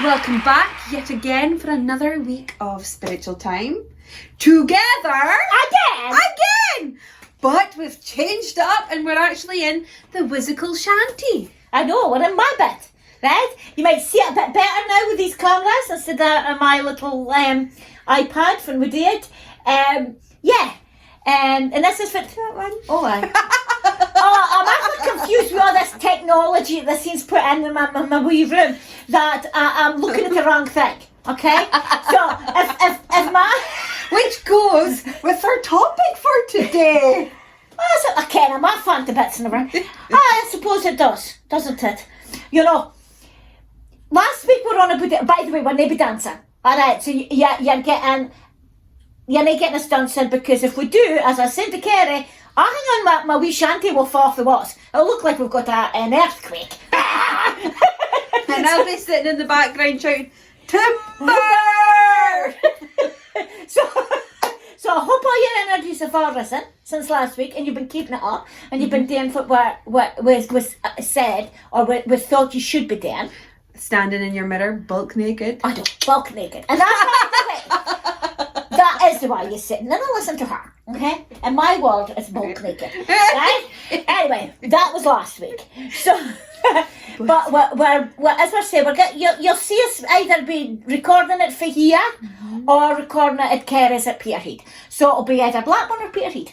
welcome back yet again for another week of spiritual time. Together again! But we've changed up and we're actually in the Whizzical Shanty. I know, we're in my bit, right? You might see it a bit better now with these cameras instead of my little iPad from we did. And this is for that one. Oh, I'm actually confused with all this technology that seems put in my wee room that I'm looking at the wrong thing. Okay, so if my Which goes with our topic for today. I can't, I'm off on the bits in the room. I suppose it does, doesn't it? You know, last week we were on about, by the way, we're not dancing. Alright, so you're not getting us dancing because if we do, as I said to Kerry, I hang on my wee shanty will fall off the walls. It'll look like we've got an earthquake. And I'll be sitting in the background shouting, timber! So I hope all your energies have all risen since last week and you've been keeping it up and you've been doing what was said or was thought you should be doing. Standing in your mirror, bulk naked. I know, bulk naked. And that's not the way. That is the way you're sitting. Then I listen to her, okay? And my world is bulk naked, right? Anyway, that was last week. So, but we're as I say, you'll see us either be recording it for here or recording it at Kerry's at Peterhead. So it'll be either Blackburn or Peterhead.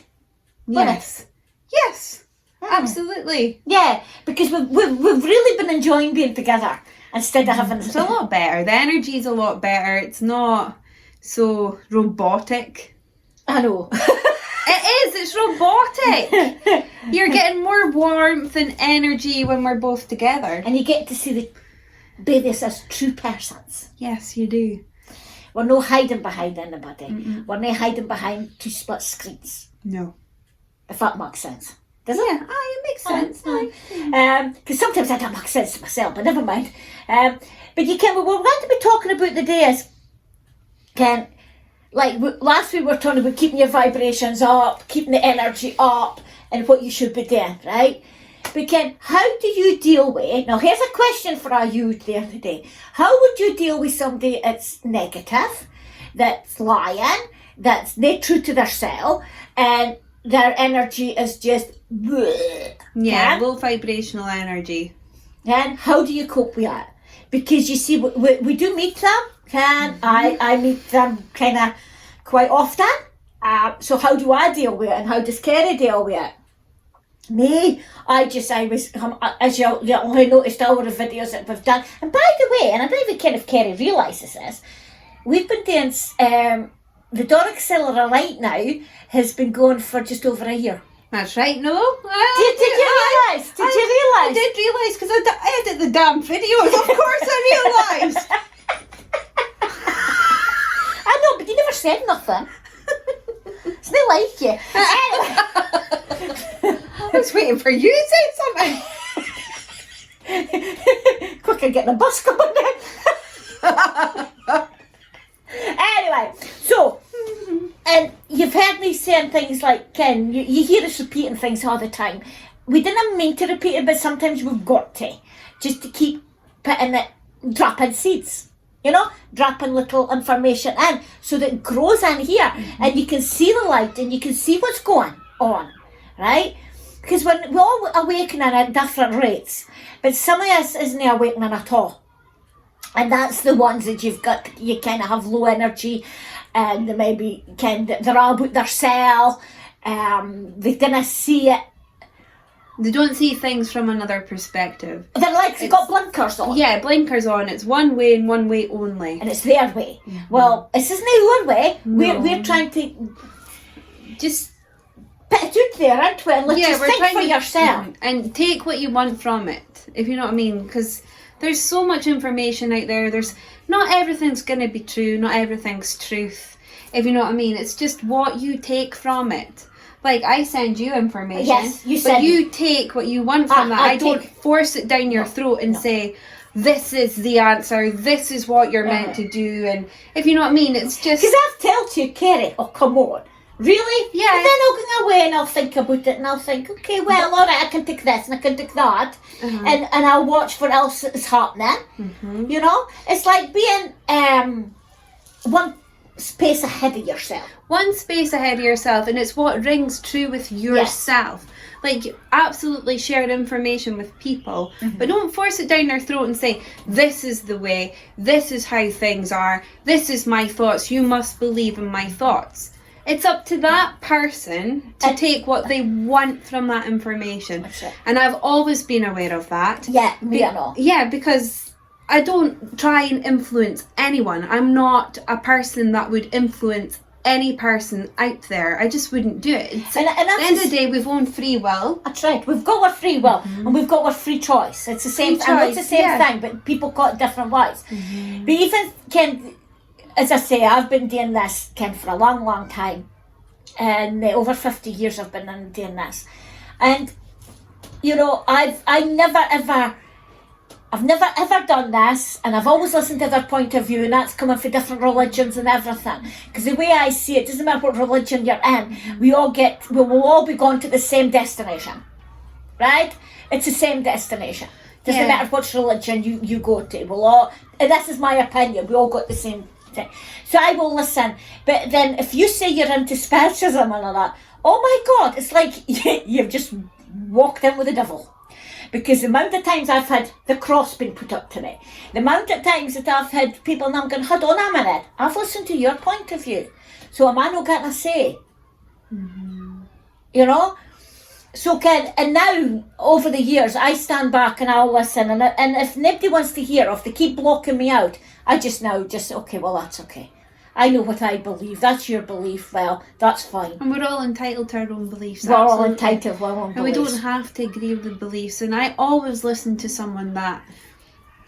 Yes. Yes. Absolutely. Yeah, because we've really been enjoying being together instead of having... It's a lot better. The energy's a lot better. It's not so robotic. I know. It is. It's robotic. You're getting more warmth and energy when we're both together. And you get to see the babies as true persons. Yes, you do. We're not hiding behind anybody. Mm-mm. We're not hiding behind two split screens. No. If that makes sense. Does it? Yeah, it makes sense. Because sometimes that don't make sense to myself, but never mind. But you can, we're going to be talking about the days, last week we were talking about keeping your vibrations up, keeping the energy up, and what you should be doing, right? But Ken, how do you deal with, now here's a question for our youth there today. How would you deal with somebody that's negative, that's lying, that's not true to themselves, and their energy is just bleh, yeah, low vibrational energy. And how do you cope with that? Because you see, we do meet them, I meet them kind of quite often. So how do I deal with it, and how does Kerry deal with it? Me, I was, as you'll noticed all the videos that we've done. And by the way, and I don't even care if Kerry realises this, we've been doing, the Doric Sellar right now has been going for just over a year. That's right, no? Did you realise? I did realise, because I edit the damn videos, of course I realised. I know, but you never said nothing. It's not like you. I was waiting for you to say something. Quicker, get the bus going then. Anyway, so, and you've heard me saying things like, Ken, you hear us repeating things all the time. We didn't mean to repeat it, but sometimes we've got to, just to keep putting it, dropping seeds, dropping little information in, so that it grows in here, and you can see the light, and you can see what's going on, right? Because when we're all awakening at different rates, but some of us isn't awakening at all. And that's the ones that you kind of have low energy, and they maybe they're all about their cell, they didn't see it. They don't see things from another perspective. They're like, they've got blinkers on. Yeah, blinkers on. It's one way and one way only. And it's their way. Mm-hmm. Well, this isn't your way. No. We're trying to just put it out there, aren't we? And let you think for yourself. And take what you want from it, if you know what I mean. Because there's so much information out there. Not everything's going to be true. Not everything's truth, if you know what I mean. It's just what you take from it. Like, I send you information. Yes, but you take what you want from that. I don't force it down your throat and say, this is the answer, this is what you're meant to do. And if you know what I mean, it's just... Because I've told you, Kerry, oh, come on. Really? Yeah. But then I'll go away and I'll think about it and I'll think, okay, well, all right, I can take this and I can take that. And I'll watch what else is happening. You know? It's like being one space ahead of yourself. One space ahead of yourself, and it's what rings true with yourself. Like, absolutely share information with people, but don't force it down their throat and say, this is the way, this is how things are, this is my thoughts, you must believe in my thoughts. It's up to that person to take what they want from that information. And I've always been aware of that. Yeah, me and all. Yeah, because I don't try and influence anyone. I'm not a person that would influence any person out there. I just wouldn't do it. At the end of the day, we've owned free will. That's right. We've got our free will and we've got our free choice. It's the same. I know it's the same thing, but people call it different ways. But even Ken, as I say, I've been doing this, Ken, for a long, long time, and over 50 years I've been doing this, and you know, I've never ever done this, and I've always listened to their point of view, and that's coming from different religions and everything. Because the way I see it, doesn't matter what religion you're in, we will all be going to the same destination, right? It's the same destination. Doesn't matter which religion you go to. We'll all, and this is my opinion, we all got the same thing. So I will listen. But then if you say you're into spiritism and all that, oh my God, it's like you've just walked in with the devil. Because the amount of times I've had the cross being put up to me, the amount of times that I've had people and I'm going, hold on a minute, I've listened to your point of view, so am I not getting a say? You know? So and now, over the years, I stand back and I'll listen, and if nobody wants to hear, or if they keep blocking me out, I just okay, well, that's okay. I know what I believe. That's your belief. Well, that's fine. And we're all entitled to our own beliefs. We're all entitled to our own beliefs. And we don't have to agree with the beliefs. And I always listen to someone that,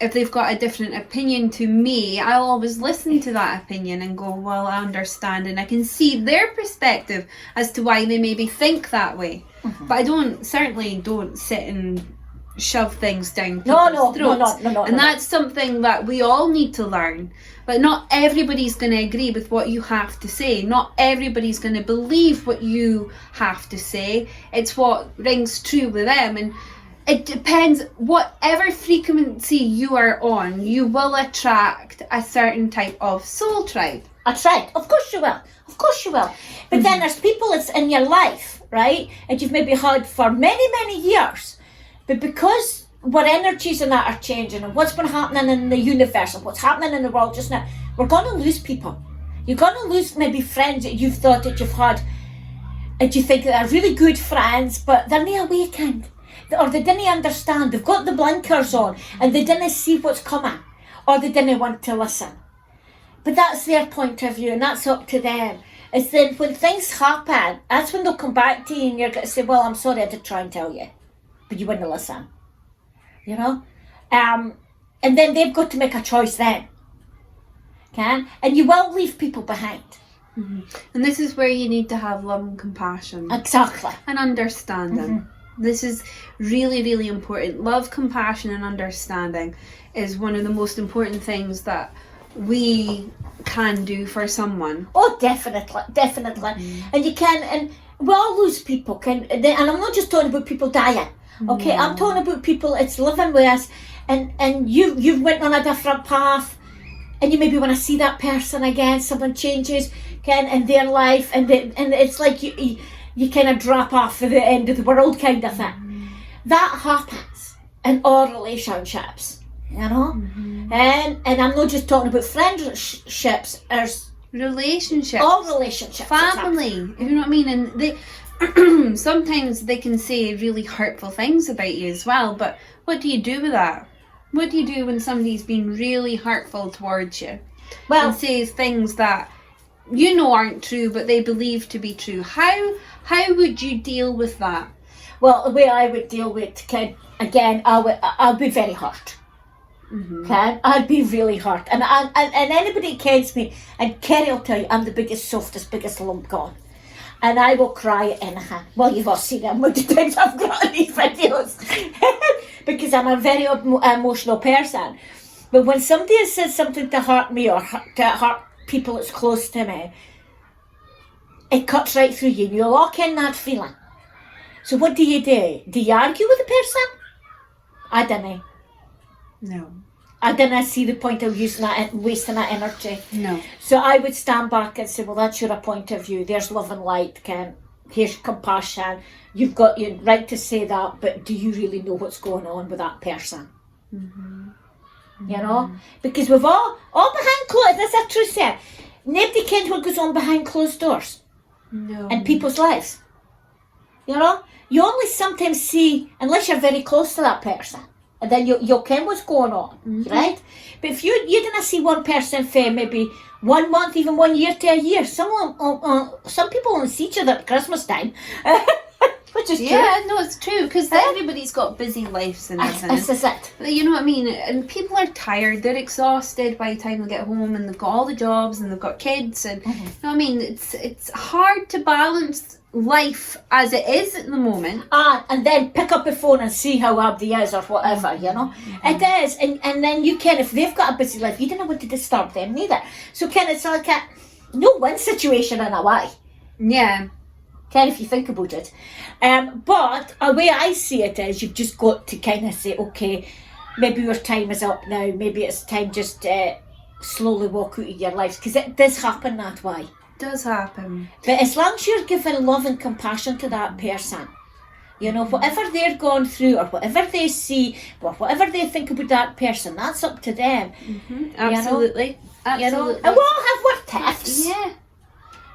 if they've got a different opinion to me, I'll always listen to that opinion and go, well, I understand. And I can see their perspective as to why they maybe think that way. But I certainly don't sit and shove things down people's throats. No. That's something that we all need to learn. But not everybody's going to agree with what you have to say. Not everybody's going to believe what you have to say. It's what rings true with them. And it depends, whatever frequency you are on, you will attract a certain type of soul tribe. That's right. Of course you will. Of course you will. But then there's people that's in your life, right? And you've maybe had for many, many years. But because what energies and that are changing, and what's been happening in the universe and what's happening in the world just now, we're going to lose people. You're going to lose maybe friends that you've thought that you've had, and you think that are really good friends, but they're not awakened, or they didn't understand. They've got the blinkers on and they didn't see what's coming, or they didn't want to listen. But that's their point of view, and that's up to them. It's then when things happen, that's when they'll come back to you and you're going to say, well, I'm sorry, I did try and tell you, but you wouldn't listen. You know? And then they've got to make a choice then. And you will leave people behind. And this is where you need to have love and compassion. Exactly. And understanding. This is really, really important. Love, compassion and understanding is one of the most important things that we can do for someone. Oh, definitely. And you can, and we all lose people. And I'm not just talking about people dying. Okay, I'm talking about people it's living with us, and you've went on a different path, and you maybe want to see that person again. Something changes, in their life, and it's like you kind of drop off at the end of the world, kind of thing. That happens in all relationships, you know. And I'm not just talking about friendships. There's relationships, all relationships, family. You know what I mean? And they. Sometimes they can say really hurtful things about you as well, but what do you do with that? What do you do when somebody's been really hurtful towards you? Well, and says things that you know aren't true, but they believe to be true. How would you deal with that? Well, the way I would deal with it, again, I'll be very hurt. Okay, I'd be really hurt, and anybody that kens me, and Kerry will tell you, I'm the biggest, softest, biggest lump gone. And I will cry at anything. Well, you've all seen how many times I've got these videos. Because I'm a very emotional person. But when somebody has said something to hurt me, or to hurt people that's close to me, it cuts right through you. You lock in that feeling. So what do? Do you argue with the person? I don't. No. I didn't see the point of using that, wasting that energy. No. So I would stand back and say, well, that's your point of view. There's love and light, Ken. Here's compassion. You've got your right to say that, but do you really know what's going on with that person? You know? Because we've all behind closed, that's a truth there. Nobody knows what goes on behind closed doors. No. In people's lives. You know? You only sometimes see, unless you're very close to that person, and then you'll ken what's going on, right? But if you didn't see one person for maybe 1 month, even 1 year to a year, some people only see each other at Christmas time. Which is true. Yeah, no, it's true, because everybody's got busy lives and everything. This is it. You know what I mean? And people are tired, they're exhausted by the time they get home, and they've got all the jobs and they've got kids, and you know what I mean? It's hard to balance life as it is at the moment. And then pick up the phone and see how Abdi is or whatever, you know. It is, and then you can, if they've got a busy life, you don't want to disturb them neither. So it's like a no-win situation in a way. Yeah. If you think about it. But a way I see it is you've just got to kind of say, okay, maybe your time is up now, maybe it's time just slowly walk out of your lives, because it does happen that way. Does happen. But as long as you're giving love and compassion to that person, you know, whatever they're going through or whatever they see or whatever they think about that person, that's up to them. Absolutely. You know? And we all have work tiffs. Yeah.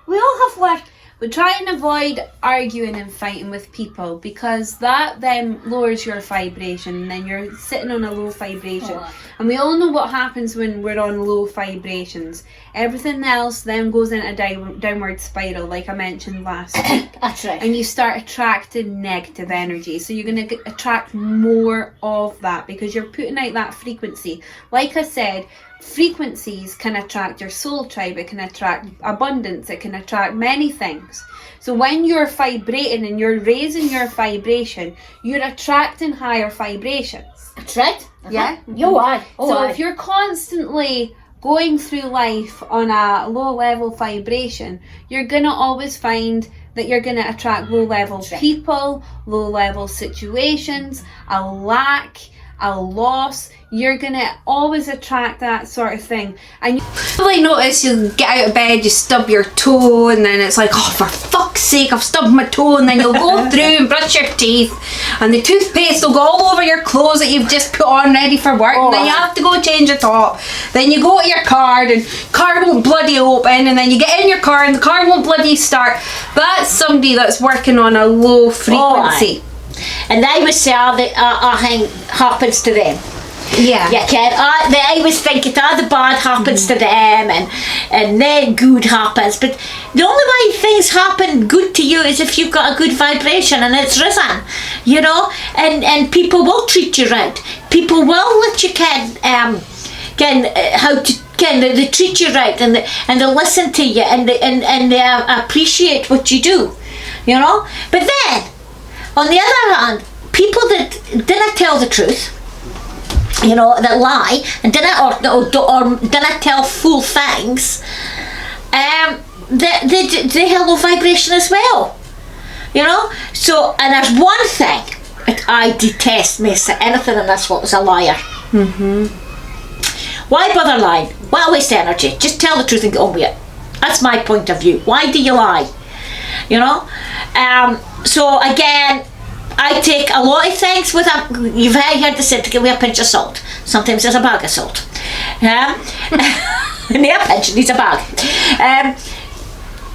We all have work. But try and avoid arguing and fighting with people, because that then lowers your vibration, and then you're sitting on a low vibration. And we all know what happens when we're on low vibrations. Everything else then goes into a downward spiral, like I mentioned last week. That's right. And you start attracting negative energy. So you're going to attract more of that, because you're putting out that frequency. Like I said, frequencies can attract your soul tribe, it can attract abundance, it can attract many things. So when you're vibrating and you're raising your vibration, you're attracting higher vibrations. That's right. Yeah? You are. So if you're constantly going through life on a low level vibration, you're going to always find that you're going to attract low level people, low level situations, a lack, a loss. You're going to always attract that sort of thing. And you probably notice you get out of bed, you stub your toe, and then it's like, oh, for fuck's sake, I've stubbed my toe. And then you'll go through and brush your teeth, and the toothpaste will go all over your clothes that you've just put on ready for work. And then you have to go change the top. Then you go to your car, and car won't bloody open, and then you get in your car and the car won't bloody start. That's somebody that's working on a low frequency. And they would say that happens to them. Yeah. You can. I was thinking the bad happens to them, and then good happens. But the only way things happen good to you is if you've got a good vibration and it's risen, you know. And people will treat you right. People will let you they treat you right, and they listen to you, and they appreciate what you do, you know. But then, on the other hand, people that didn't tell the truth, you know, that lie and didn't tell full things, they have low vibration as well, you know. So, and there's one thing that I detest most of anything in this world is a liar. Why bother lying? Why waste energy? Just tell the truth and get on with it. That's my point of view. Why do you lie? You know. So again, I take a lot of things with you've heard the saying, to give me a pinch of salt. Sometimes there's a bag of salt. Not a pinch, needs a bag.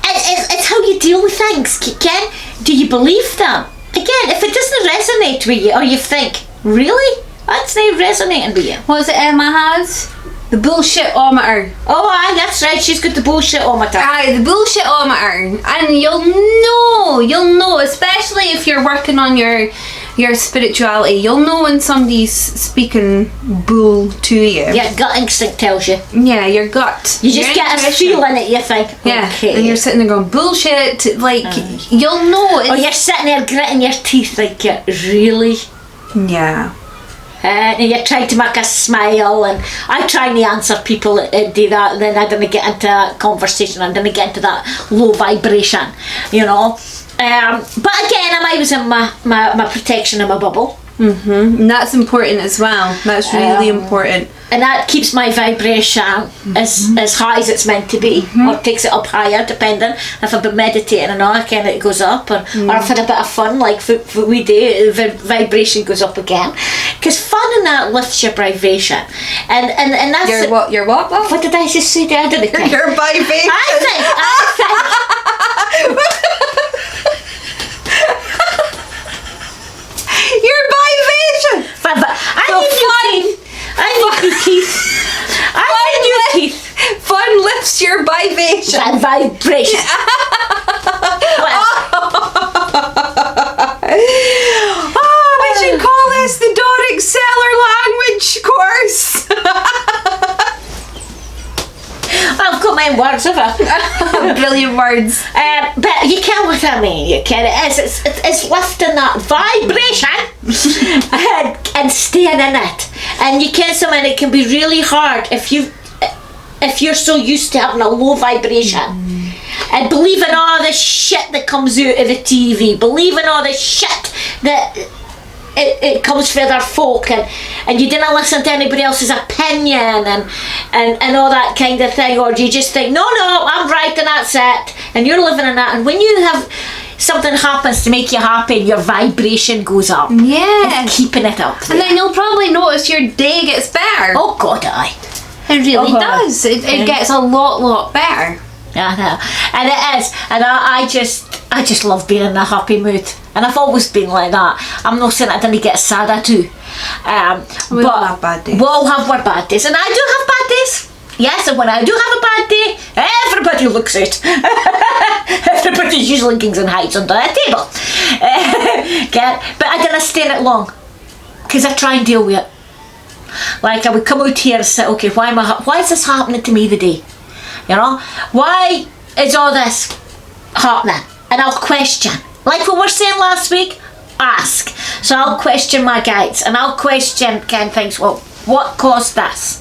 It's how you deal with things, Ken. Do you believe them? Again, if it doesn't resonate with you, or you think, really? That's not resonating with you. What is it Emma has? The bullshit-ometer. Oh, aye, that's right. She's got the bullshit-ometer. Aye, the bullshit-ometer. And you'll know, especially if you're working on your spirituality, you'll know when somebody's speaking bull to you. Yeah, gut instinct tells you. Yeah, your gut. You just get a feeling it, you think, okay. And you're sitting there going, bullshit, like, you'll know. Or you're sitting there gritting your teeth like, really? Yeah. And you try to make us smile, and I try to answer people and do that, and then I don't get into a conversation, I don't get into that low vibration, you know. But again, I'm always in my protection in my bubble. And that's important as well. That's really important. And that keeps my vibration as high as it's meant to be, or takes it up higher, depending. If I've been meditating and all, again it goes up, or if I've had a bit of fun, like what we do, the vibration goes up again. Because fun and that lifts your vibration. And that's... Your what? What did I just say there? I didn't care. Your vibration. I think. Your vibration. I need new teeth. I need new teeth. Fun lifts your vibration. And vibration. We should call this the Doric Sellar language course. I've got my words of it. Brilliant words. But you can what I mean. You can. It's lifting that vibration and staying in it. And you can something. It can be really hard if you're so used to having a low vibration. And believing all the shit that comes out of the TV, believing all the shit that it comes for other folk, and you didn't listen to anybody else's opinion and all that kind of thing, or do you just think, no, I'm right and that's it, and you're living in that, and when you have something happens to make you happy and your vibration goes up, it's keeping it up there. And then you'll probably notice your day gets better. Oh God, aye. It really does. It gets a lot better. I know, and it is, and I just love being in a happy mood, and I've always been like that. I'm not saying I didn't get sad, I do. We all have bad days. We all have our bad days, and I do have bad days. Yes, and when I do have a bad day, everybody looks out. Everybody usually goes and hides under a table. But I didn't stay in it long, because I try and deal with it. Like I would come out here and say, okay, why is this happening to me today? You know, why is all this happening? And I'll question, like what we were saying last week, ask. So I'll question my guides, and I'll question kind of things. Well, what caused this?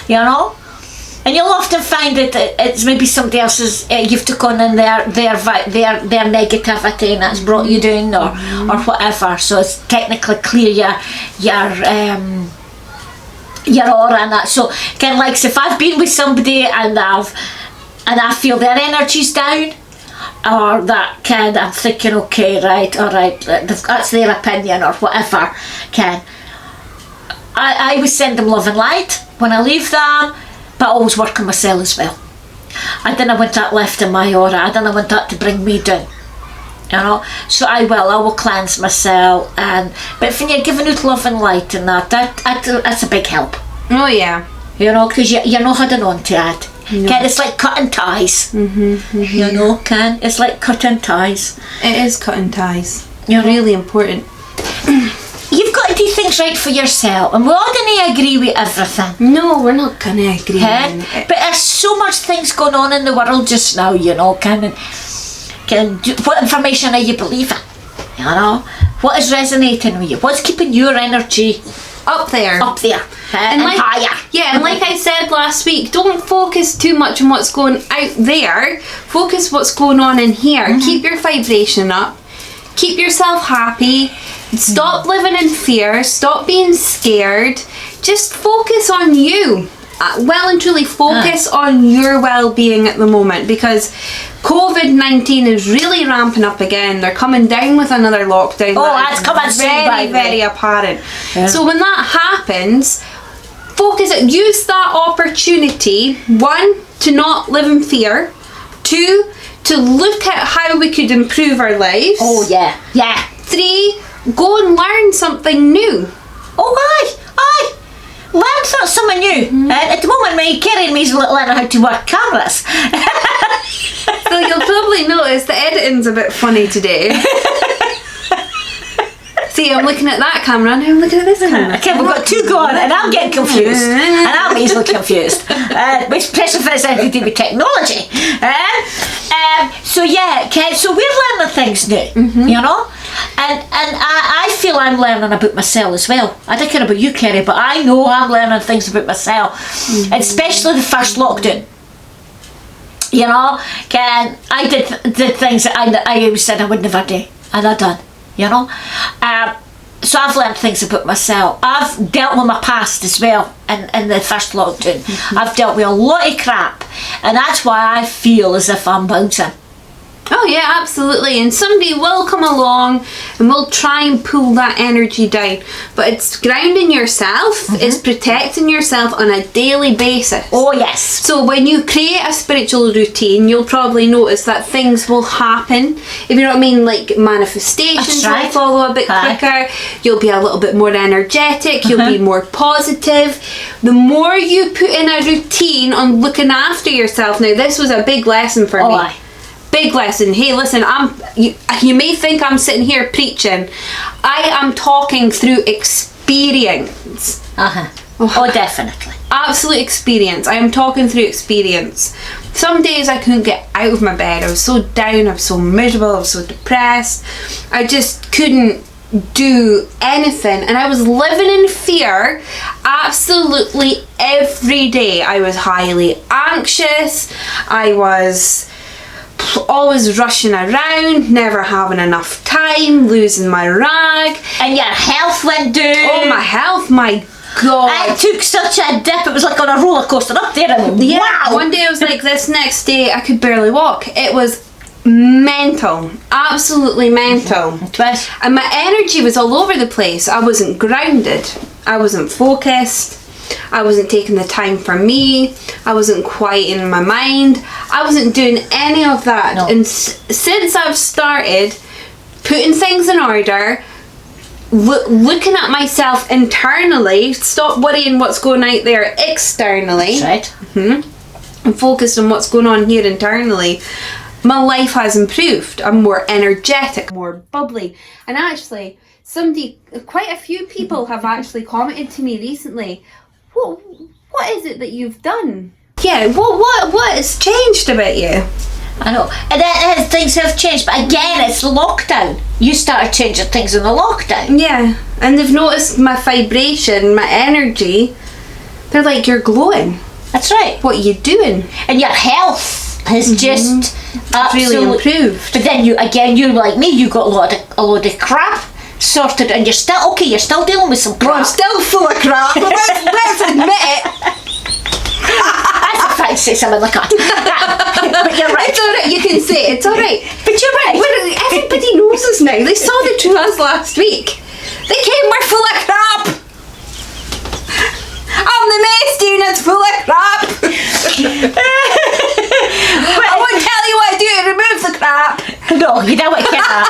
You know, and you'll often find that it's maybe somebody else's. You've took on in their negativity, and that's brought you down, or whatever. So it's technically clear your aura and that. So kind of like, so if I've been with somebody and I feel their energy's down, or that kind, I'm thinking, okay, right, all right, that's their opinion or whatever. I always send them love and light when I leave them, but I always work on myself as well. I didn't want that left in my aura. I didn't want that to bring me down. You know, so I will cleanse myself, but when you're giving out love and light and that's a big help. Oh yeah. You know, because you're not holding on to it. No. It's like cutting ties. You know, it's like cutting ties. It is cutting ties. You're really important. You've got to do things right for yourself, and we're all going to agree with everything. No, we're not going to agree. But there's so much things going on in the world just now, you know, what information are you believing? You know, what is resonating with you? What's keeping your energy up there? And higher. Yeah, and like I said last week, don't focus too much on what's going out there. Focus what's going on in here. Keep your vibration up. Keep yourself happy. Stop living in fear. Stop being scared. Just focus on you. Well and truly focus on your well-being at the moment, because COVID-19 is really ramping up again. They're coming down with another lockdown. Oh, that's coming soon, very apparent. Yeah. So when that happens, use that opportunity, 1, to not live in fear, 2, to look at how we could improve our lives. Oh yeah. 3, go and learn something new. Oh aye. Learn something new. At the moment, Karen is learning how to work cameras. So you'll probably notice the editing's a bit funny today. See, I'm looking at that camera and I'm looking at this camera. Okay, we've got 2 going, and I'm getting confused. And I'm easily confused. Especially if it's anything to do with technology. So yeah, so we're learning things new, you know? I feel I'm learning about myself as well. I don't care about you, Kerry, but I know I'm learning things about myself, especially the first lockdown. You know, I did things that I always said I would never do, and I done. You know, so I've learned things about myself. I've dealt with my past as well in the first lockdown. I've dealt with a lot of crap, and that's why I feel as if I'm bouncing. Oh yeah, absolutely. And somebody will come along and will try and pull that energy down. But it's grounding yourself, it's protecting yourself on a daily basis. Oh yes. So when you create a spiritual routine, you'll probably notice that things will happen. If you know what I mean, like manifestations will follow a bit quicker. You'll be a little bit more energetic, you'll be more positive. The more you put in a routine on looking after yourself. Now this was a big lesson for me. Aye. Big lesson. Hey, listen, you may think I'm sitting here preaching. I am talking through experience. Oh, definitely. Absolute experience. I am talking through experience. Some days I couldn't get out of my bed. I was so down, I was so miserable, I was so depressed. I just couldn't do anything, and I was living in fear absolutely every day. I was highly anxious. I was always rushing around, never having enough time, losing my rag. And your health went down. Oh, my health, my God. It took such a dip. It was like on a roller coaster up there. And wow. One day I was like this, next day I could barely walk. It was mental, absolutely mental. And my energy was all over the place. I wasn't grounded, I wasn't focused, I wasn't taking the time for me, I wasn't quieting my mind, I wasn't doing any of that. No. And since I've started putting things in order, looking at myself internally, stop worrying what's going out there externally. That's right. And focused on what's going on here internally, my life has improved. I'm more energetic, more bubbly. And actually, quite a few people have actually commented to me recently, what is it that you've done? Yeah, what has changed about you? I know. And things have changed, but again, it's the lockdown. You started changing things in the lockdown. Yeah, and they've noticed my vibration, my energy. They're like, you're glowing. That's right. What are you doing? And your health has just really improved. But then you like me, you got a lot of crap sorted, and you're still dealing with some crap. Well, I'm still full of crap. Let's admit it. That's a fine say something like that. But you're right. It's alright, you can say it, it's alright. But you're right. Everybody knows us now. They saw the true us last week. They came, we're full of crap. I'm the mess unit's full of crap. I won't tell you what I do to remove the crap. No, you don't want to hear that.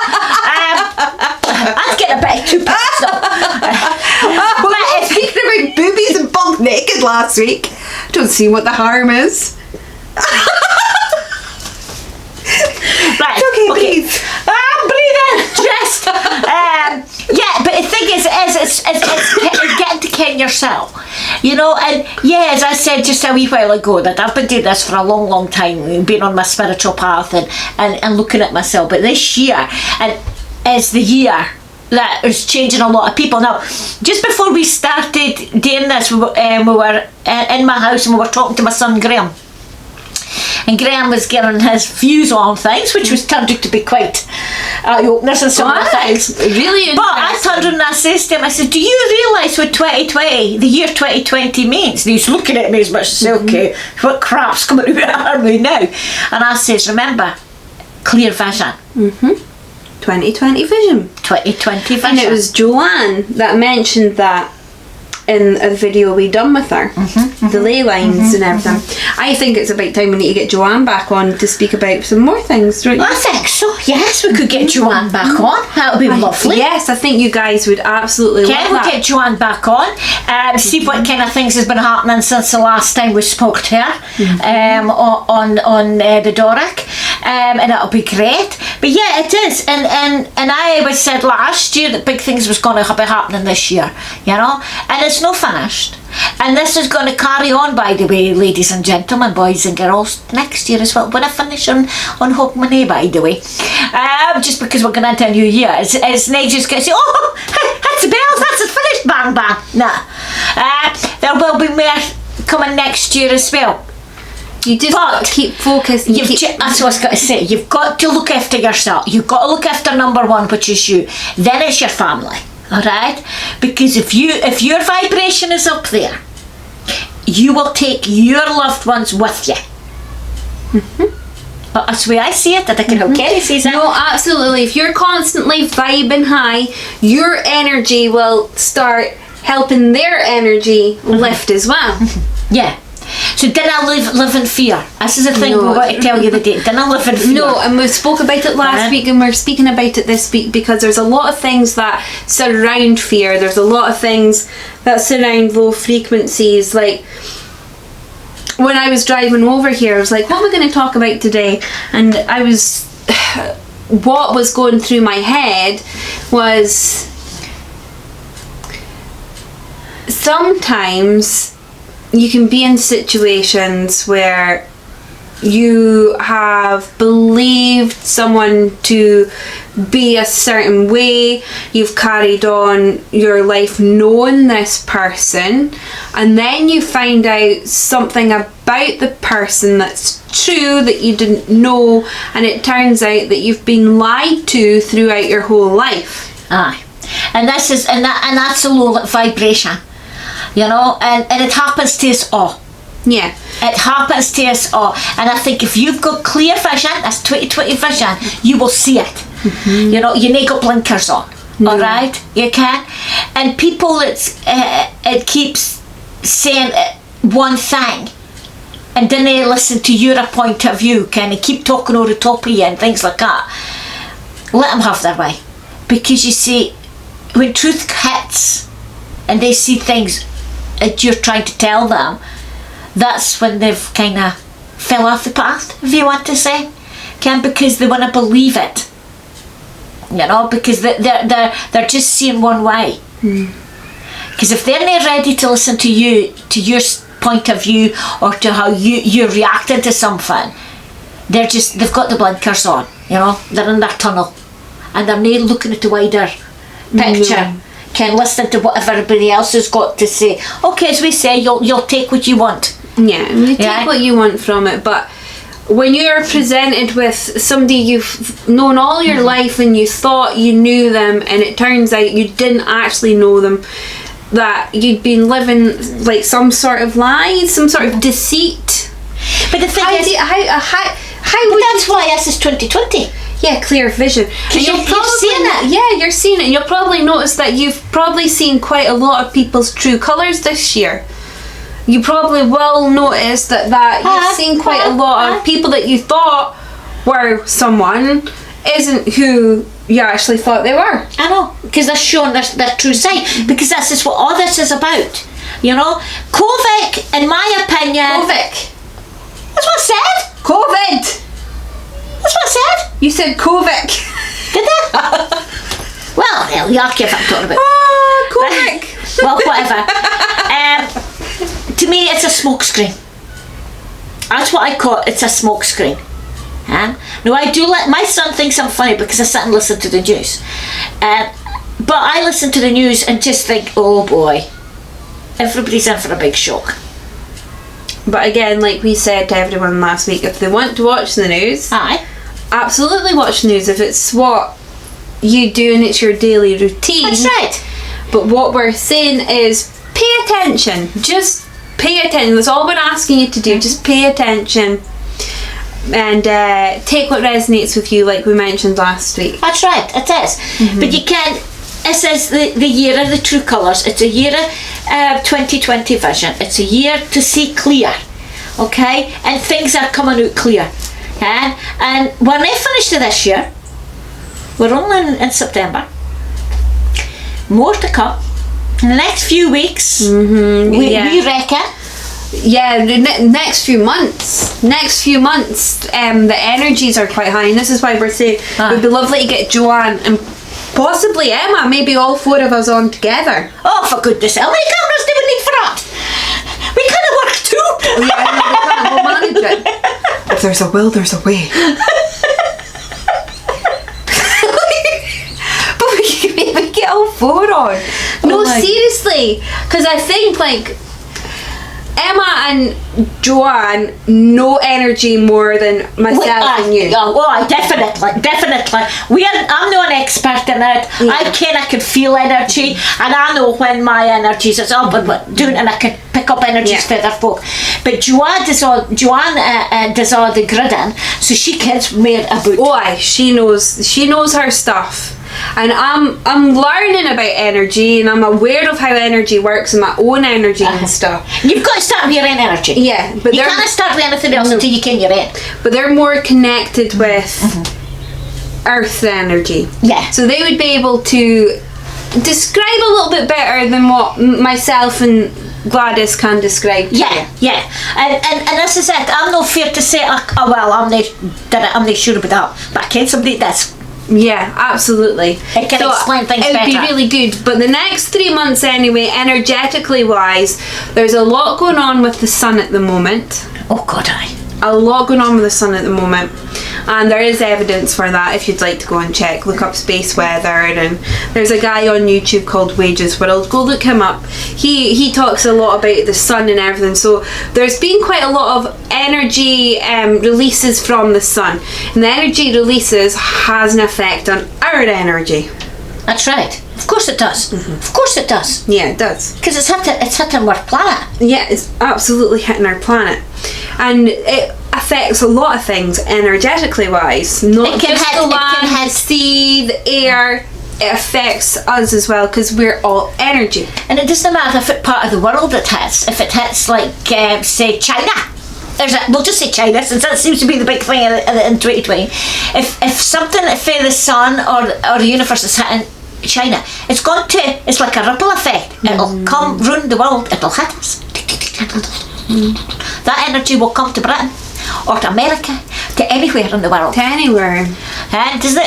I'd get a bit too pissed off. Well, speaking about boobies and bunk naked last week, I don't see what the harm is. Right. Okay, breathe. Breathe in. Just. Yeah, but the thing is it's getting to ken yourself. You know, and yeah, as I said just a wee while ago, that I've been doing this for a long, long time, being on my spiritual path and looking at myself. But this year, and it's the year that is changing a lot of people. Now, just before we started doing this, we were in my house and we were talking to my son Graham. And Graham was giving his views on things, which was turned out to be quite eye-openers and some of the things. Really interesting. But I turned around and I said to him, I said, do you realise what 2020, the year 2020 means? And he's looking at me as much as say, okay, what crap's coming out of me now? And I says, remember, clear vision. 2020 vision. 2020 vision. And it was Joanne that mentioned that in a video we done with her, the ley lines and everything. I think it's about time we need to get Joanne back on to speak about some more things, don't you? I think so. Yes, we could get Joanne back on. That would be lovely. Yes, I think you guys would absolutely love that. We'll get Joanne back on, see what kind of things has been happening since the last time we spoke to her on the Doric, and it'll be great. But yeah, it is, and I always said last year that big things was going to be happening this year, you know, and it's not finished. And this is going to carry on, by the way, ladies and gentlemen, boys and girls, next year as well. When I finish on Hogmanay, by the way. Just because we're going into a new year. It's Nage's going to say, oh, that's the bells, that's it finished, bang, bang. Nah. There will be more coming next year as well. You just got to keep focused. And That's what I was going to say. You've got to look after yourself. You've got to look after number one, which is you. Then it's your family. Alright? Because if your vibration is up there, you will take your loved ones with you. That's the way I see it. I think how Kerry sees it. No, absolutely. If you're constantly vibing high, your energy will start helping their energy lift as well. Yeah. So didn't live in fear. This is the thing we want to tell you today. Didn't live in fear. No, and we spoke about it last week, and we're speaking about it this week because there's a lot of things that surround fear. There's a lot of things that surround low frequencies. Like when I was driving over here, I was like, what are we going to talk about today? And what was going through my head was sometimes you can be in situations where you have believed someone to be a certain way, you've carried on your life knowing this person, and then you find out something about the person that's true that you didn't know, and it turns out that you've been lied to throughout your whole life. Aye. And that's a low vibration. You know, and it happens to us all. Yeah. It happens to us all. And I think if you've got clear vision, that's 20/20 vision, you will see it. You know, you need got blinkers on. Alright? You can. And people, it keeps saying one thing and then they listen to your point of view, kind of keep talking over the top of you and things like that. Let them have their way. Because you see, when truth hits and they see things that you're trying to tell them, that's when they've kind of fell off the path, if you want to say, because they want to believe it, you know, because they're just seeing one way. Because if they're not ready to listen to you, to your point of view, or to how you're reacting to something, they've got the blinkers on, you know, they're in their tunnel and they're not looking at the wider picture. Can listen to what everybody else has got to say. Okay, as we say, you'll take what you want. Yeah, you take what you want from it, but when you're presented with somebody you've known all your life and you thought you knew them, and it turns out you didn't actually know them, that you'd been living like some sort of lie, some sort of deceit. But the thing is, that's why this is 2020. Yeah, clear vision. Because you're seeing it. Yeah, you're seeing it. You'll probably notice that you've probably seen quite a lot of people's true colours this year. You probably will notice that you've seen quite a lot of people that you thought were someone isn't who you actually thought they were. I know, because they're showing their true side. Because that's just what all this is about. You know, COVID, in my opinion. COVID. That's what I said. COVID. That's what I said. You said COVID. Did I? Well, you are careful I'm talking about. Oh, COVID. Well, whatever. To me, it's a smoke screen. That's what I call it. It's a smoke screen. Now, I do let my son thinks I'm funny because I sit and listen to the news. But I listen to the news and just think, oh boy, everybody's in for a big shock. But again, like we said to everyone last week, if they want to watch the news, absolutely watch the news if it's what you do and it's your daily routine. That's right. But what we're saying is pay attention. Just pay attention. That's all we're asking you to do. Just pay attention and take what resonates with you, like we mentioned last week. That's right, it is. But you can't. This is the year of the true colours. It's a year of 2020 vision. It's a year to see clear, okay? And things are coming out clear. And we're not finished this year. We're only in September. More to come. In the next few weeks, we reckon. Yeah, the next few months, the energies are quite high, and this is why we're saying it would be lovely to get Joanne and possibly Emma, maybe all four of us on together. Oh, for goodness sake, how many cameras do we need for that? too. Oh, yeah, I know, they can't go manage it. If there's a will, there's a way. But we get all four on. No, seriously. Because I think, like, Emma and Joanne know energy more than myself and you. Oh, definitely. I'm not an expert in it. Yeah. I can feel energy, and I know when my energies is up and doing, and I can pick up energies for other folk. But Joanne does all the gridding, so she cares more about. Oh, aye, she knows her stuff. And I'm learning about energy, and I'm aware of how energy works and my own energy and stuff. You've got to start with your own energy. Yeah, but you can't start with anything else until you can your own. But they're more connected with Earth energy. Yeah. So they would be able to describe a little bit better than what myself and Gladys can describe. Yeah. And this is it. I'm not fair to say, I'm not sure about that, but I can somebody that's. Yeah, absolutely. It can explain things better. It would be really good. But the next 3 months anyway, energetically wise, there's a lot going on with the sun at the moment. Oh God, aye. A lot going on with the sun at the moment. And there is evidence for that if you'd like to go and check. Look up space weather, and there's a guy on YouTube called Wages World. Go look him up. He talks a lot about the sun and everything. So there's been quite a lot of energy releases from the sun. And the energy releases has an effect on our energy. That's right. Of course it does. Of course it does. Yeah, it does. Because it's hitting our planet. Yeah, it's absolutely hitting our planet. And it affects a lot of things energetically wise. Not just the land, the sea, the air. It affects us as well because we're all energy. And it doesn't matter if it's part of the world it hits. If it hits, like, say, China. We'll just say China, since that seems to be the big thing in 2020. If something for the sun or the universe is hitting China, it's like a ripple effect. It'll come ruin the world. It'll hit us. That energy will come to Britain or to America, to anywhere in the world. To anywhere. And does the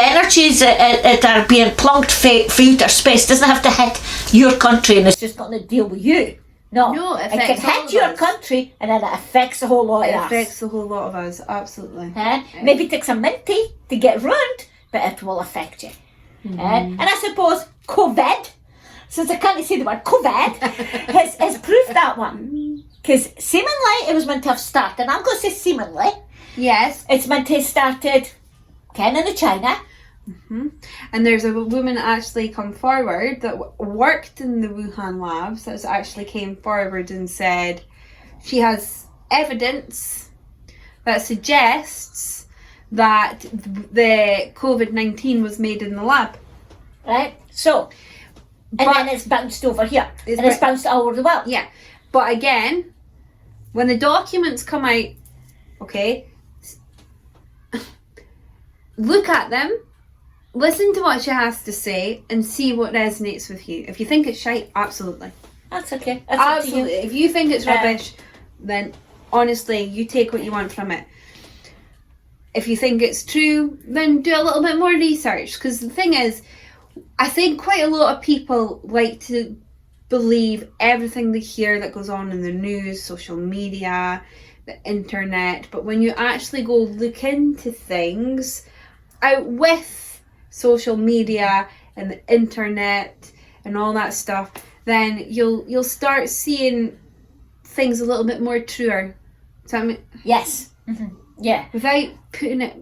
energies that are being plunked for outer space doesn't have to hit your country, and it's just going to deal with you. No, it can hit your country, and then it affects a whole lot of us. It affects a whole lot of us, absolutely. Maybe it takes a minute to get round, but it will affect you. And I suppose COVID, since I can't say the word COVID, has proved that one. Because seemingly it was meant to have started, I'm going to say seemingly. Yes. It's meant to have started in China. And there's a woman actually come forward that worked in the Wuhan labs that actually came forward and said she has evidence that suggests that the COVID-19 was made in the lab. Right? So, then it's bounced over here. It's bounced all over the world. Yeah. But again, when the documents come out, okay, look at them, listen to what she has to say, and see what resonates with you. If you think it's shite, absolutely. That's okay. That's absolutely. If you think it's rubbish, then honestly, you take what you want from it. If you think it's true, then do a little bit more research. Because the thing is, I think quite a lot of people like to believe everything they hear that goes on in the news, social media, the internet. But when you actually go look into things out with social media and the internet and all that stuff, then you'll start seeing things a little bit more truer. Does that mean? Yes. Yeah. Without putting it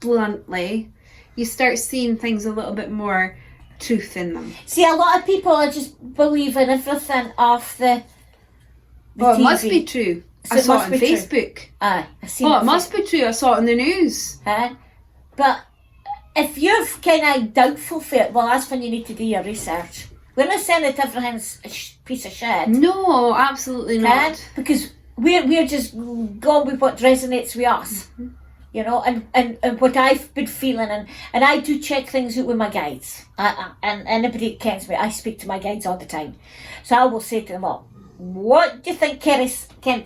bluntly, you start seeing things a little bit more truth in them. See, a lot of people are just believing everything off the Well, TV. It must be true. So I saw it on Facebook. Aye, I seen it must be true. I saw it on the news. But if you're kind of doubtful for it, well, that's when you need to do your research. We're not saying that everything's a piece of shit. No, absolutely not. Because we're just going with what resonates with us. You know, and what I've been feeling, and I do check things out with my guides. And anybody that kens me, I speak to my guides all the time. So I will say to them all, what do you think Kerry is my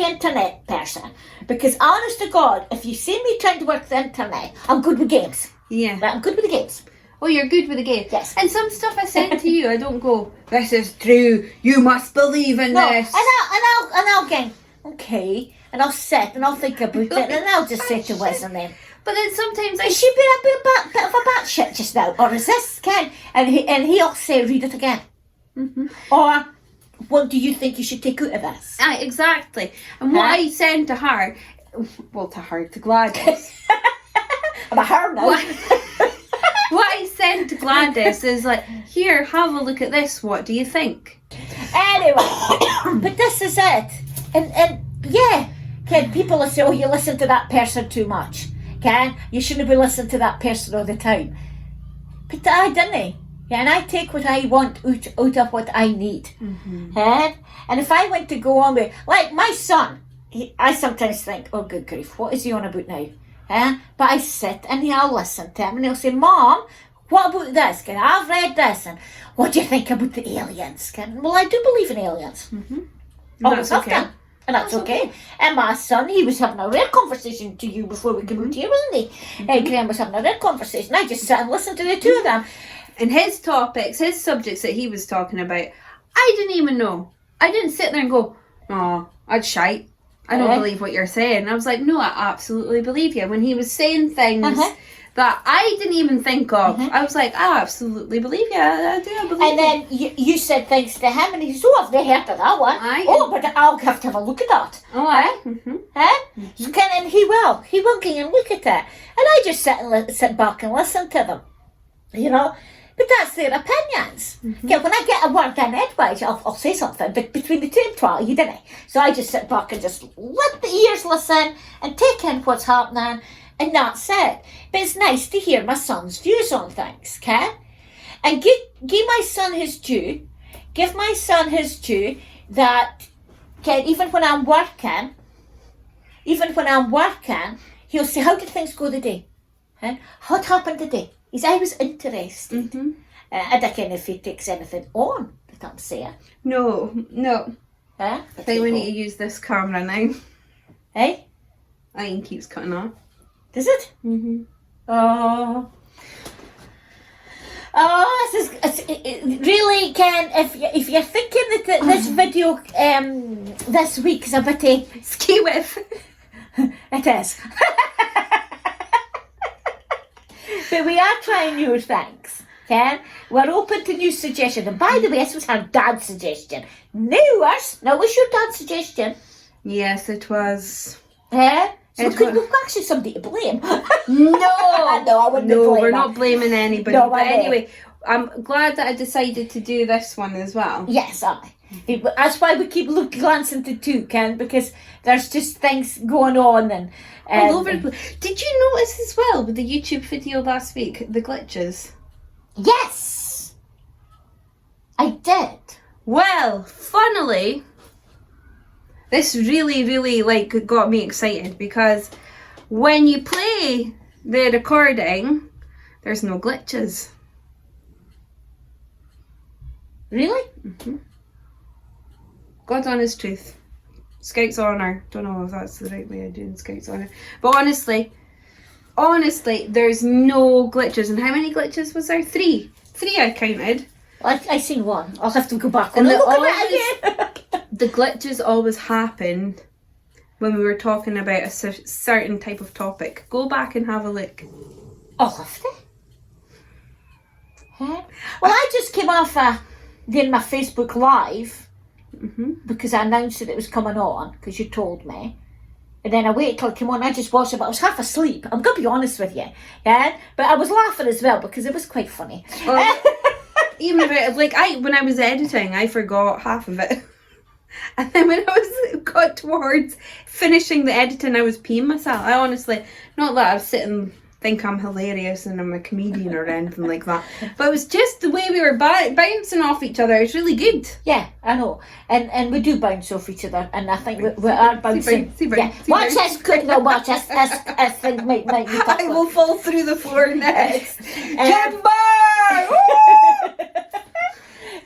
internet person? Because honest to God, if you see me trying to work the internet, I'm good with games. Yeah. Right, I'm good with the games. Oh, you're good with the game. Yes. And some stuff I send to you, I don't go, this is true, you must believe in this. And I'll go, okay, and I'll sit and I'll think about it, and I'll just say to Wes and them, But then sometimes is she been a bit of a batshit just now, or is this Ken? And he'll say, read it again. Mm-hmm. Or, what do you think you should take out of this? Exactly. And what I send to her, to Gladys. I'm a her now. What I send to Gladys is like, here, have a look at this. What do you think? Anyway, but this is it. And yeah, Ken, people will say, oh, you listen to that person too much. Ken, you shouldn't be listening to that person all the time. But I didn't. Yeah, and I take what I want out of what I need. Mm-hmm. And if I went to go on with, like my son, I sometimes think, oh, good grief, what is he on about now? But I sit and I'll listen to him and he'll say, Mom, what about this? Ken, I've read this. And what do you think about the aliens? Ken, well, I do believe in aliens. Mm-hmm. Always have done. And that's okay. And my son, he was having a rare conversation to you before we came out here, wasn't he? Mm-hmm. Graham was having a rare conversation. I just sat and listened to the two of them. And his topics, his subjects that he was talking about, I didn't even know. I didn't sit there and go, oh, I'd shite. I don't believe what you're saying. I was like, no, I absolutely believe you. When he was saying things that I didn't even think of, I was like, I absolutely believe you. I do, I believe and then you said things to him and he said, oh, I've never heard of that one. Aye. Oh, but I'll have to have a look at that. Oh, aye. Mm-hmm. So and he will go and look at it. And I just sit back and listen to them. You know? But that's their opinions. Yeah, when I get a word in edgeways, I'll say something. But between the two of you didn't. So I just sit back and just let the ears listen and take in what's happening, and that's it. But it's nice to hear my son's views on things, okay? And give my son his due. Give my son his due that, okay, even when I'm working, he'll say, how did things go today? What happened today? He's always interested. I don't know if he takes anything on that I'm saying. No. I think we need to use this camera now. Eh? I think keeps cutting off. Does it? Mm-hmm. Oh, this is really, Ken. If you're thinking that this video this week is a bit ski with, it is. But we are trying new things, Ken. We're open to new suggestions. And by the way, this was her dad's suggestion. Yours. Now, was your dad's suggestion? Yes, it was. So we've actually somebody to blame. No, I wouldn't blame we're not blaming anybody. No, but anyway, I'm glad that I decided to do this one as well. Yes, that's why we keep glancing to two, Ken, because there's just things going on and all over the place. Did you notice as well with the YouTube video last week the glitches? Yes, I did. Well, funnily, this really got me excited because when you play the recording, there's no glitches. Really? Mm-hmm. God's honest truth. Scout's honour. Don't know if that's the right way of doing Scout's honour. But honestly, there's no glitches. And how many glitches was there? 3. 3 I counted. I seen one. I'll have to go back and look at it again. The glitches always happen when we were talking about a certain type of topic. Go back and have a look. I'll have to. Well, I just came off doing my Facebook Live because I announced that it was coming on because you told me. And then I waited till it came on. I just watched it, but I was half asleep. I'm going to be honest with you. Yeah? But I was laughing as well because it was quite funny. Even when I was editing, I forgot half of it. And then when I got towards finishing the editing, I was peeing myself. I honestly, not that I was sitting think I'm hilarious and I'm a comedian or anything like that, but it was just the way we were bouncing off each other. It's really good. Yeah, I know, and we do bounce off each other, and I think we are bouncing. Watch this, no, watch this. I think might be tough. I will fall through the floor next. Timber!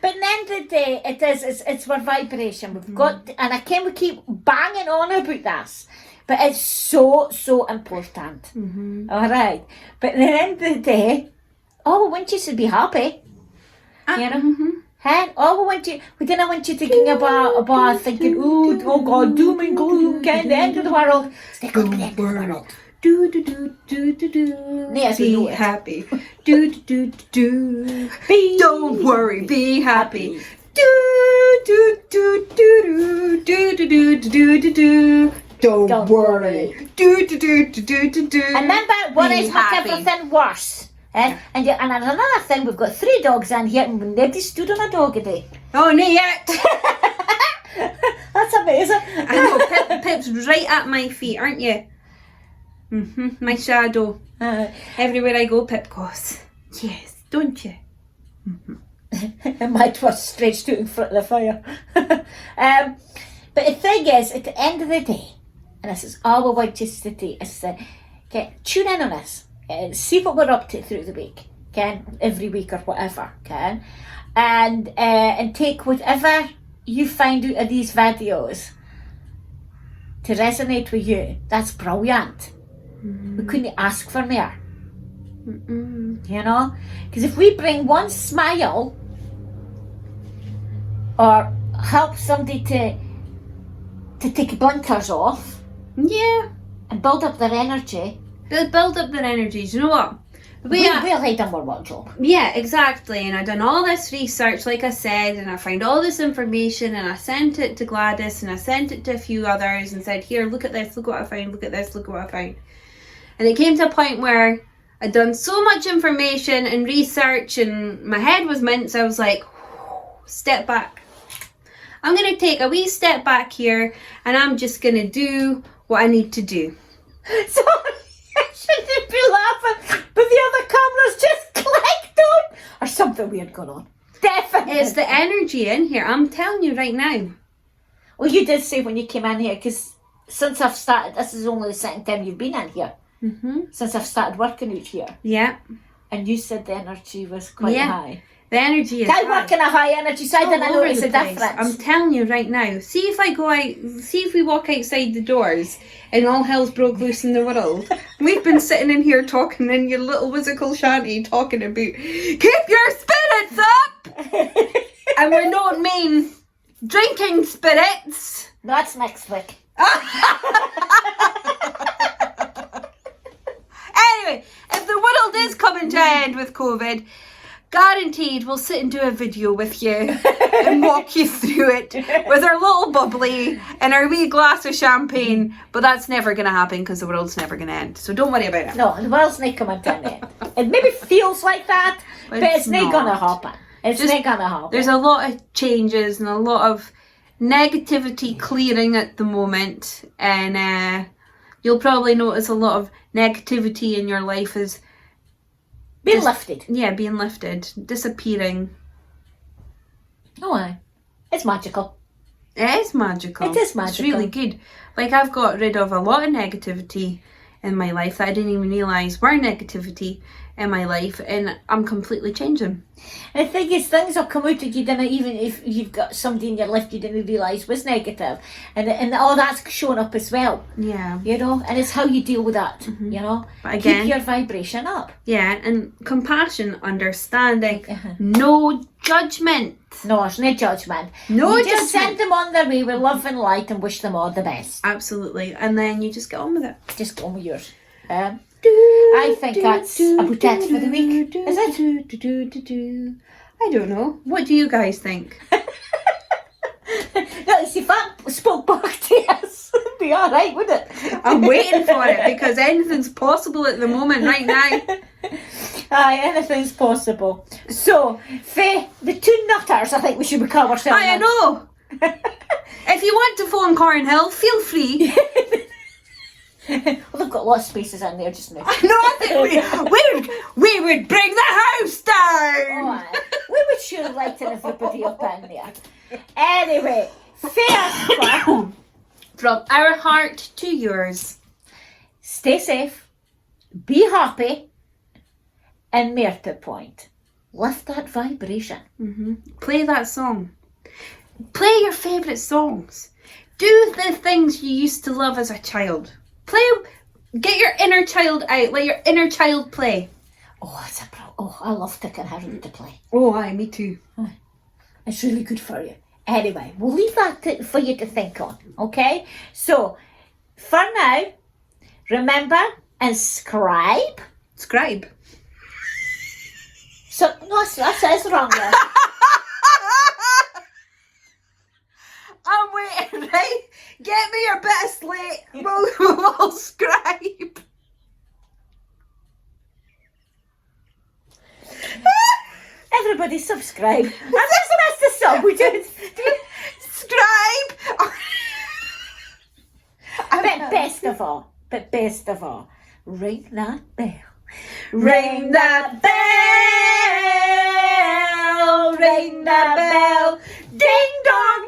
But at the end of the day, it's our vibration. We've got, and we keep banging on about this. But it's so important. All right. But at the end of the day, all we want you to be happy. You know? Mm-hmm. Hey? All we didn't want you thinking about thinking, oh God, doom and gloom, Ken, the end of the world. It's not going to be the end of the world. Do do do do do do. Yes, we be know it. happy. Do do do do. Be Don't worry. Be happy. Do do do do do do do do do do. Don't worry. Do do do do do do do. And then that worries Be make happy. everything worse. And another thing, we've got 3 dogs in here and nobody stood on a dog a day. Oh, not yet. That's amazing. I know, Pip's right at my feet, aren't you? My shadow. Everywhere I go, Pip goes, yes, don't you? And my was stretched out in front of the fire. But the thing is, at the end of the day, and this is all we want you to do, is to tune in on us, see what we're up to through the week, every week or whatever, and take whatever you find out of these videos to resonate with you. That's brilliant. We couldn't ask for more. You know, because if we bring one smile or help somebody to take blinkers off, Yeah. and build up their energy, They'll build up their energies. You know what? we'll have done our work job. Yeah, exactly. And I done all this research, like I said, and I found all this information, and I sent it to Gladys, and I sent it to a few others, and said, here, look at this, look what I found, look at this, look what I found. And it came to a point where I'd done so much information and research, and my head was mince. I was like, step back. I'm going to take a wee step back here, and I'm just going to do what I need to do. Sorry, I shouldn't be laughing, but the other cameras just clicked on, or something weird going on. Definitely. It's the energy in here. I'm telling you right now. Well, you did say when you came in here, because since I've started, this is only the second time you've been in here. Since I've started working out here. Yeah. And you said the energy was quite high. The energy is I high. work in a high energy, so I didn't All over notice the the place. difference. I'm telling you right now. See if I go out, see if we walk outside the doors and all hell's broke loose in the world. We've been sitting in here talking in your little whimsical shanty talking about keep your spirits up! And we don't mean drinking spirits. That's next week. Anyway, if the world is coming to an end with COVID, guaranteed we'll sit and do a video with you and walk you through it with our little bubbly and our wee glass of champagne. But that's never going to happen because the world's never going to end. So don't worry about it. No, the world's not coming to an end. It maybe feels like that, but it's not going to happen. It's not going to happen. There's a lot of changes and a lot of negativity clearing at the moment. And you'll probably notice a lot of negativity in your life is being lifted. Yeah, being lifted, disappearing. Oh, aye. It's magical. It is magical. It is magical. It's really good. Like, I've got rid of a lot of negativity in my life that I didn't even realise were negativity in my life, and I'm completely changing. And the thing is, things will come out that you didn't, even if you've got somebody in your life you didn't realise was negative, and all that's showing up as well. Yeah. You know, and it's how you deal with that, you know. But again, keep your vibration up. Yeah, and compassion, understanding, no judgment. No, there's no judgment. No you just judgment. send them on their way with love and light and wish them all the best. Absolutely. And then you just get on with it. Just go on with yours. I think that's about it for the week. Is it? I don't know. What do you guys think? No, see, if that spoke back to us, it'd be alright, wouldn't it? I'm waiting for it because anything's possible at the moment right now. Aye, anything's possible. So, for the 2 nutters, I think we should call ourselves. I know. If you want to phone Cornhill, feel free. Well, they've got lots of spaces in there just now. No, I think we would bring the house down. Oh, aye. We would sure lighten everybody up in there. Anyway, first one. From our heart to yours. Stay safe, be happy, and more to the point, lift that vibration. Play that song. Play your favourite songs. Do the things you used to love as a child. Get your inner child out. Let your inner child play. Oh, that's a problem. Oh, I love taking her out to play. Oh, aye, me too. It's really good for you. Anyway, we'll leave that for you to think on, okay? So, for now, remember and scribe. Scribe. So, no, that says wrong there. I'm waiting, right? Get me your bit of slate. We'll scribe. Everybody subscribe. That's the song we did. Scribe. But best of all, ring that bell. Ring that bell. Ring that bell. Ding dong.